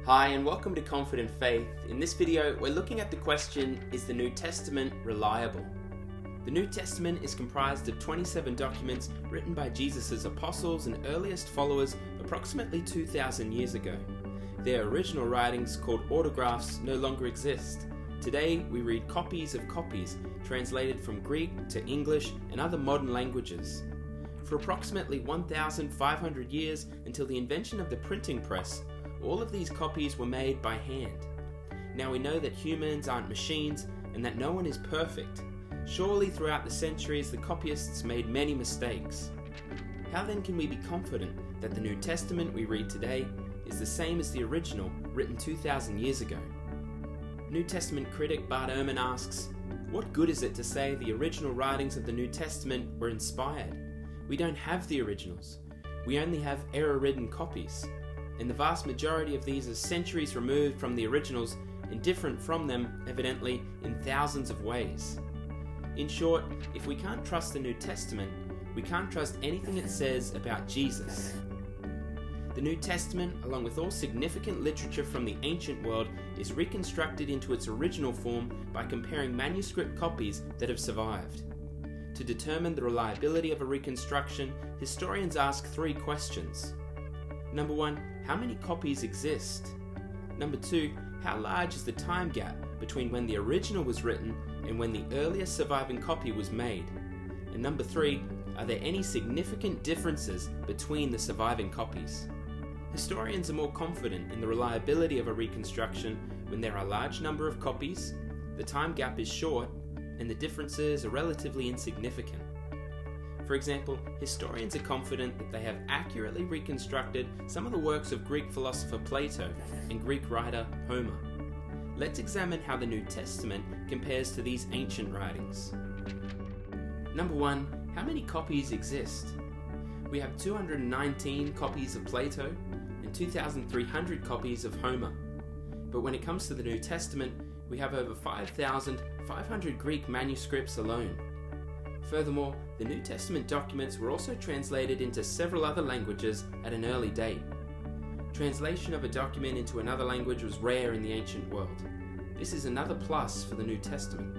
Hi and welcome to Confident Faith. In this video, we're looking at the question, is the New Testament reliable? The New Testament is comprised of 27 documents written by Jesus' apostles and earliest followers approximately 2,000 years ago. Their original writings, called autographs, no longer exist. Today, we read copies of copies, translated from Greek to English and other modern languages. For approximately 1,500 years until the invention of the printing press, all of these copies were made by hand. Now we know that humans aren't machines and that no one is perfect. Surely throughout the centuries the copyists made many mistakes. How then can we be confident that the New Testament we read today is the same as the original written 2,000 years ago? New Testament critic Bart Ehrman asks, what good is it to say the original writings of the New Testament were inspired? We don't have the originals. We only have error-ridden copies. And the vast majority of these are centuries removed from the originals and different from them, evidently, in thousands of ways. In short, if we can't trust the New Testament, we can't trust anything it says about Jesus. The New Testament, along with all significant literature from the ancient world, is reconstructed into its original form by comparing manuscript copies that have survived. To determine the reliability of a reconstruction, historians ask three questions. Number 1, how many copies exist? Number 2, how large is the time gap between when the original was written and when the earliest surviving copy was made? And number 3, are there any significant differences between the surviving copies? Historians are more confident in the reliability of a reconstruction when there are a large number of copies, the time gap is short, and the differences are relatively insignificant. For example, historians are confident that they have accurately reconstructed some of the works of Greek philosopher Plato and Greek writer Homer. Let's examine how the New Testament compares to these ancient writings. Number 1, how many copies exist? We have 219 copies of Plato and 2,300 copies of Homer. But when it comes to the New Testament, we have over 5,500 Greek manuscripts alone. Furthermore, the New Testament documents were also translated into several other languages at an early date. Translation of a document into another language was rare in the ancient world. This is another plus for the New Testament.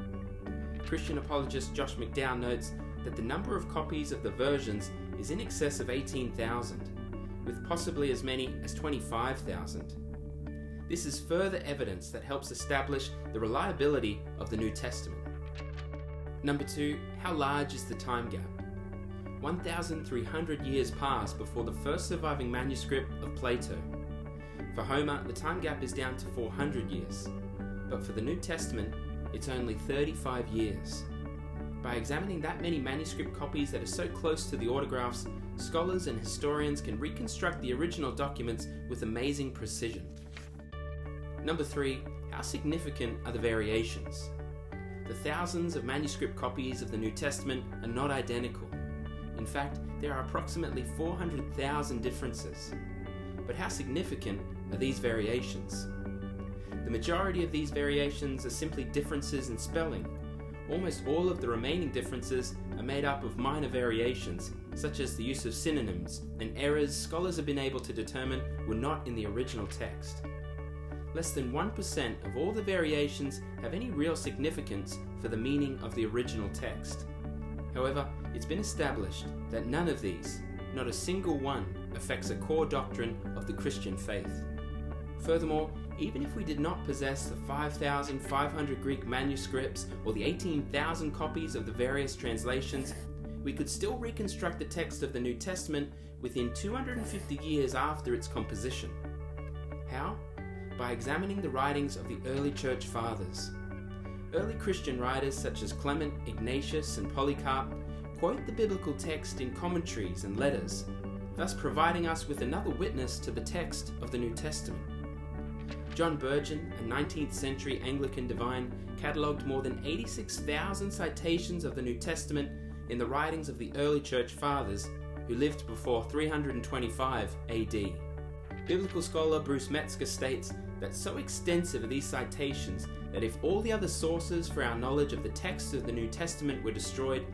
Christian apologist Josh McDowell notes that the number of copies of the versions is in excess of 18,000, with possibly as many as 25,000. This is further evidence that helps establish the reliability of the New Testament. Number 2, how large is the time gap? 1,300 years pass before the first surviving manuscript of Plato. For Homer, the time gap is down to 400 years, but for the New Testament, it's only 35 years. By examining that many manuscript copies that are so close to the autographs, scholars and historians can reconstruct the original documents with amazing precision. Number 3, how significant are the variations? The thousands of manuscript copies of the New Testament are not identical. In fact, there are approximately 400,000 differences. But how significant are these variations? The majority of these variations are simply differences in spelling. Almost all of the remaining differences are made up of minor variations, such as the use of synonyms and errors scholars have been able to determine were not in the original text. Less than 1% of all the variations have any real significance for the meaning of the original text. However, it's been established that none of these, not a single one, affects a core doctrine of the Christian faith. Furthermore, even if we did not possess the 5,500 Greek manuscripts or the 18,000 copies of the various translations, we could still reconstruct the text of the New Testament within 250 years after its composition. How? By examining the writings of the early church fathers. Early Christian writers such as Clement, Ignatius, and Polycarp quote the biblical text in commentaries and letters, thus providing us with another witness to the text of the New Testament. John Burgeon, a 19th century Anglican divine, catalogued more than 86,000 citations of the New Testament in the writings of the early church fathers who lived before 325 AD. Biblical scholar Bruce Metzger states that so extensive are these citations that if all the other sources for our knowledge of the text of the New Testament were destroyed,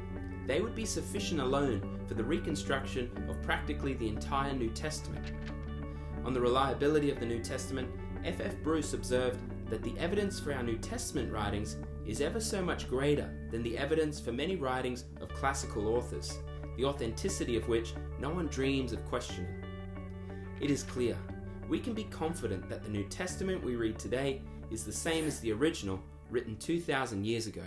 they would be sufficient alone for the reconstruction of practically the entire New Testament. On the reliability of the New Testament, F.F. Bruce observed that the evidence for our New Testament writings is ever so much greater than the evidence for many writings of classical authors, the authenticity of which no one dreams of questioning. It is clear, we can be confident that the New Testament we read today is the same as the original, written 2,000 years ago.